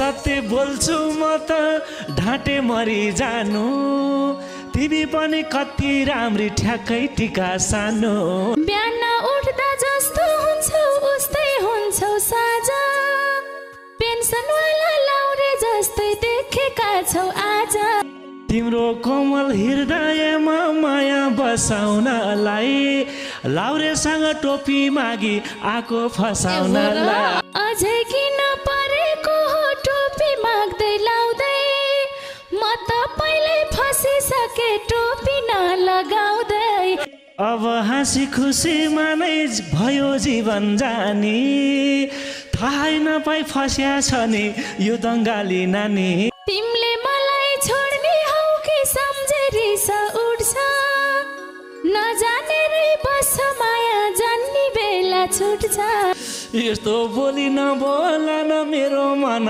सत्य बोल्छु म त ढाँटे मरि जानु तिमी पनि कति राम्री ठ्याक्कै टिका सानो बिहान उठ्दा जस्तो हुन्छौ उस्तै हुन्छौ साझा पेन्सनवाला लाउरे जस्तै देखेका छौ आज तिम्रो कोमल हृदयमा माया बसाउनलाई लाउरेसँग टोपी मागी आको फसाउनलाई अझै किन परेको हो टोपी माग्दै लाउँदै म त पहिल्यै फसिसके टोपी नलगाउँदै अब हाँसी खुसीमा नै भयो जीवन जानी थाहै नपाई फस्या छ नि यो दङ्गाली नानी तिमीले मलाई छोड्ने हौ कि सम्झेरी उड्छ नजानेरै बस माया जान्ने बेला छुट्छ यस्तो बोली नबोला न मेरो मन